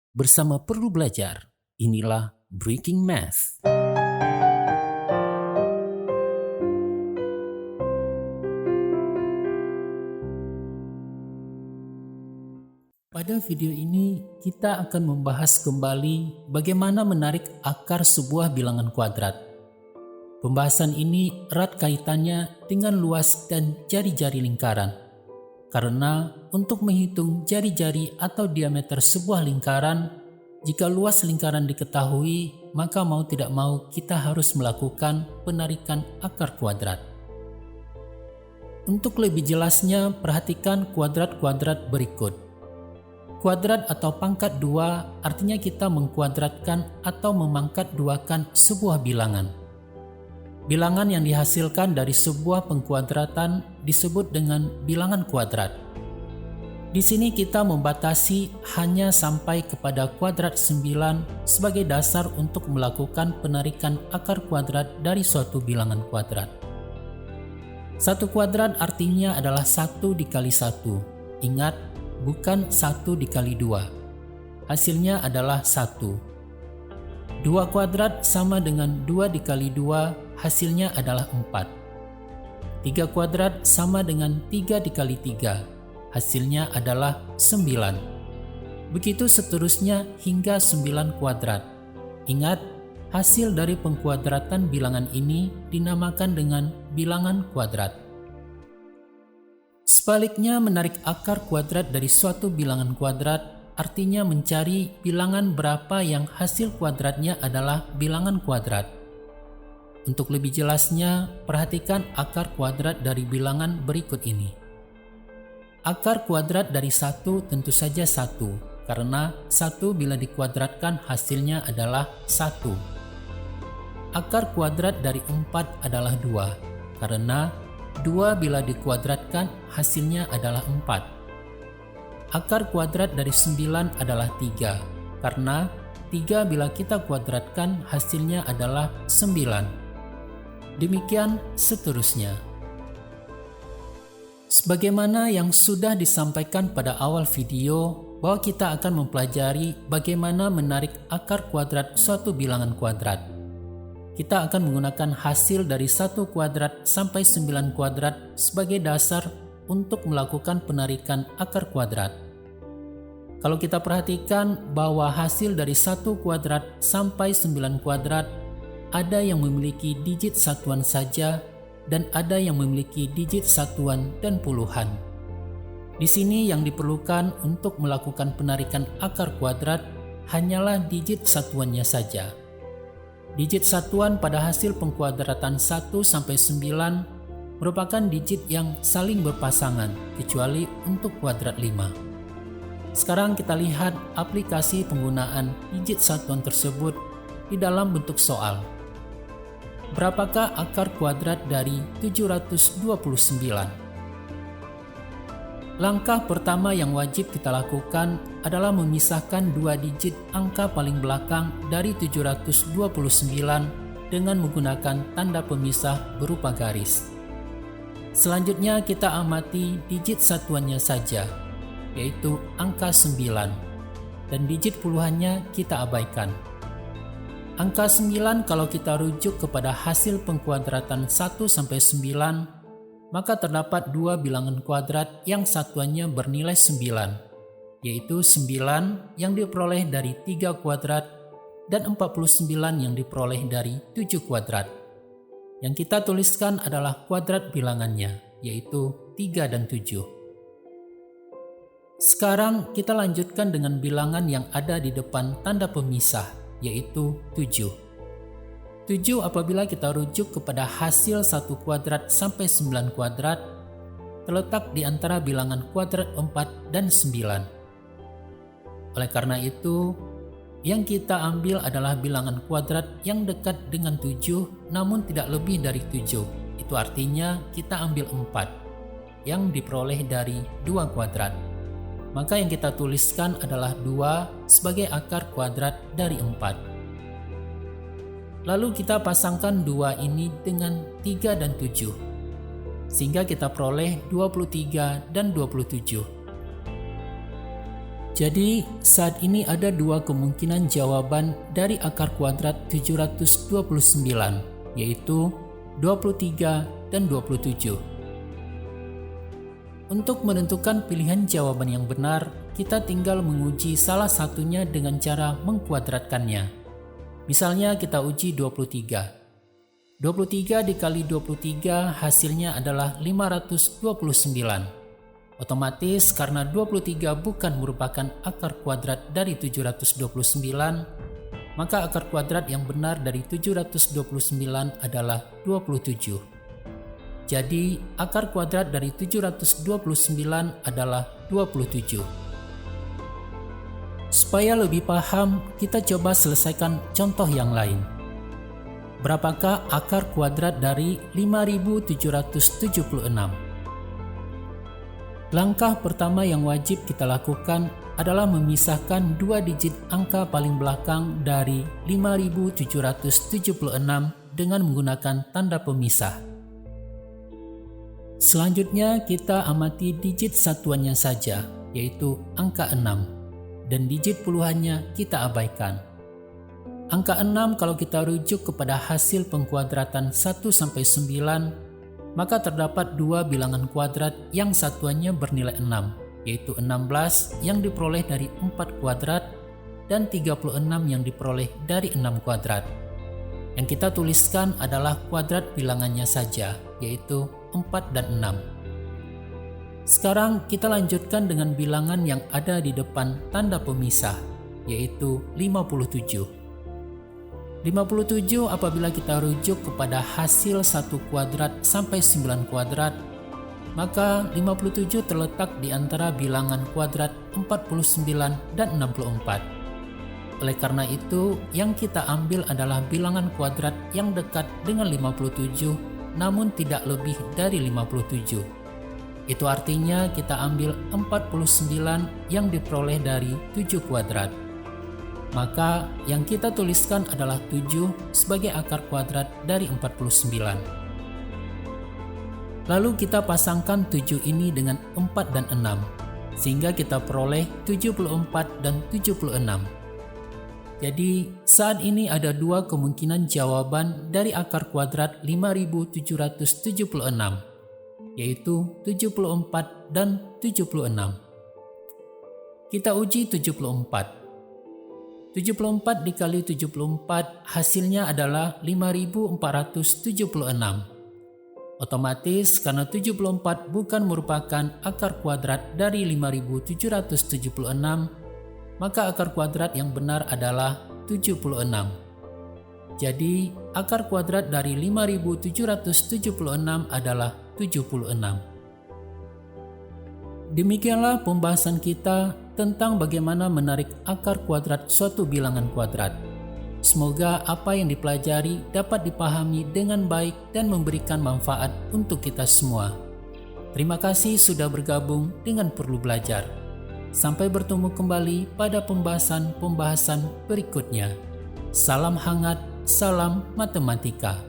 Bersama Perlu Belajar, inilah Breaking Math. Pada video ini, kita akan membahas kembali bagaimana menarik akar sebuah bilangan kuadrat. Pembahasan ini erat kaitannya dengan luas dan jari-jari lingkaran. Karena untuk menghitung jari-jari atau diameter sebuah lingkaran, jika luas lingkaran diketahui, maka mau tidak mau kita harus melakukan penarikan akar kuadrat. Untuk lebih jelasnya, perhatikan kuadrat-kuadrat berikut. Kuadrat atau pangkat 2 artinya kita mengkuadratkan atau memangkat duakan sebuah bilangan. Bilangan yang dihasilkan dari sebuah pengkuadratan disebut dengan bilangan kuadrat. Di sini kita membatasi hanya sampai kepada kuadrat 9 sebagai dasar untuk melakukan penarikan akar kuadrat dari suatu bilangan kuadrat. Satu kuadrat artinya adalah 1 dikali 1. Ingat, bukan 1 dikali 2. Hasilnya adalah 1. 2 kuadrat sama dengan 2 dikali 2, hasilnya adalah 4. 3 kuadrat sama dengan 3 dikali 3, hasilnya adalah 9. Begitu seterusnya hingga 9 kuadrat. Ingat, hasil dari pengkuadratan bilangan ini dinamakan dengan bilangan kuadrat. Sebaliknya, menarik akar kuadrat dari suatu bilangan kuadrat artinya mencari bilangan berapa yang hasil kuadratnya adalah bilangan kuadrat. Untuk lebih jelasnya, perhatikan akar kuadrat dari bilangan berikut ini. Akar kuadrat dari 1 tentu saja 1, karena 1 bila dikuadratkan hasilnya adalah 1. Akar kuadrat dari 4 adalah 2, karena 2 bila dikuadratkan hasilnya adalah 4. Akar kuadrat dari 9 adalah 3, karena 3 bila kita kuadratkan hasilnya adalah 9. Demikian seterusnya. Sebagaimana yang sudah disampaikan pada awal video, bahwa kita akan mempelajari bagaimana menarik akar kuadrat suatu bilangan kuadrat. Kita akan menggunakan hasil dari 1 kuadrat sampai 9 kuadrat sebagai dasar untuk melakukan penarikan akar kuadrat. Kalau kita perhatikan bahwa hasil dari 1 kuadrat sampai 9 kuadrat ada yang memiliki digit satuan saja dan ada yang memiliki digit satuan dan puluhan. Di sini yang diperlukan untuk melakukan penarikan akar kuadrat hanyalah digit satuannya saja. Digit satuan pada hasil pengkuadratan 1 sampai 9 merupakan digit yang saling berpasangan, kecuali untuk kuadrat 5. Sekarang kita lihat aplikasi penggunaan digit satuan tersebut di dalam bentuk soal. Berapakah akar kuadrat dari 729? Langkah pertama yang wajib kita lakukan adalah memisahkan 2 digit angka paling belakang dari 729 dengan menggunakan tanda pemisah berupa garis. Selanjutnya kita amati digit satuannya saja, yaitu angka 9, dan digit puluhannya kita abaikan. Angka 9 kalau kita rujuk kepada hasil pengkuadratan 1 sampai 9, maka terdapat 2 bilangan kuadrat yang satuannya bernilai 9, yaitu 9 yang diperoleh dari 3 kuadrat dan 49 yang diperoleh dari 7 kuadrat. Yang kita tuliskan adalah kuadrat bilangannya, yaitu 3 dan 7. Sekarang kita lanjutkan dengan bilangan yang ada di depan tanda pemisah, yaitu 7. 7 apabila kita rujuk kepada hasil 1 kuadrat sampai 9 kuadrat terletak di antara bilangan kuadrat 4 dan 9. Oleh karena itu, yang kita ambil adalah bilangan kuadrat yang dekat dengan 7 namun tidak lebih dari 7. Itu artinya kita ambil 4 yang diperoleh dari 2 kuadrat. Maka yang kita tuliskan adalah 2 sebagai akar kuadrat dari 4. Lalu kita pasangkan 2 ini dengan 3 dan 7, sehingga kita peroleh 23 dan 27. Jadi saat ini ada dua kemungkinan jawaban dari akar kuadrat 729, yaitu 23 dan 27. Untuk menentukan pilihan jawaban yang benar, kita tinggal menguji salah satunya dengan cara mengkuadratkannya. Misalnya kita uji 23. 23 dikali 23 hasilnya adalah 529. Otomatis karena 23 bukan merupakan akar kuadrat dari 729, maka akar kuadrat yang benar dari 729 adalah 27. Jadi akar kuadrat dari 729 adalah 27. Supaya lebih paham, kita coba selesaikan contoh yang lain. Berapakah akar kuadrat dari 5776? Langkah pertama yang wajib kita lakukan adalah memisahkan dua digit angka paling belakang dari 5776 dengan menggunakan tanda pemisah. Selanjutnya kita amati digit satuannya saja, yaitu angka 6, dan digit puluhannya kita abaikan. Angka 6 kalau kita rujuk kepada hasil pengkuadratan 1 sampai 9, maka terdapat dua bilangan kuadrat yang satuannya bernilai 6, yaitu 16 yang diperoleh dari 4 kuadrat dan 36 yang diperoleh dari 6 kuadrat. Yang kita tuliskan adalah kuadrat bilangannya saja, yaitu 4 dan 6. Sekarang kita lanjutkan dengan bilangan yang ada di depan tanda pemisah, yaitu 57. 57 apabila kita rujuk kepada hasil 1 kuadrat sampai 9 kuadrat, maka 57 terletak di antara bilangan kuadrat 49 dan 64. Oleh karena itu, yang kita ambil adalah bilangan kuadrat yang dekat dengan 57, namun tidak lebih dari 57. Itu artinya kita ambil 49 yang diperoleh dari 7 kuadrat. Maka yang kita tuliskan adalah 7 sebagai akar kuadrat dari 49. Lalu kita pasangkan 7 ini dengan 4 dan 6, sehingga kita peroleh 74 dan 76. Jadi saat ini ada dua kemungkinan jawaban dari akar kuadrat 5776, yaitu 74 dan 76. Kita uji 74. 74 dikali 74 hasilnya adalah 5476. Otomatis karena 74 bukan merupakan akar kuadrat dari 5776, maka akar kuadrat yang benar adalah 76. Jadi akar kuadrat dari 5776 adalah 76. Demikianlah pembahasan kita tentang bagaimana menarik akar kuadrat suatu bilangan kuadrat. Semoga apa yang dipelajari dapat dipahami dengan baik dan memberikan manfaat untuk kita semua. Terima kasih sudah bergabung dengan Perlu Belajar. Sampai bertemu kembali pada pembahasan-pembahasan berikutnya. Salam hangat, salam matematika.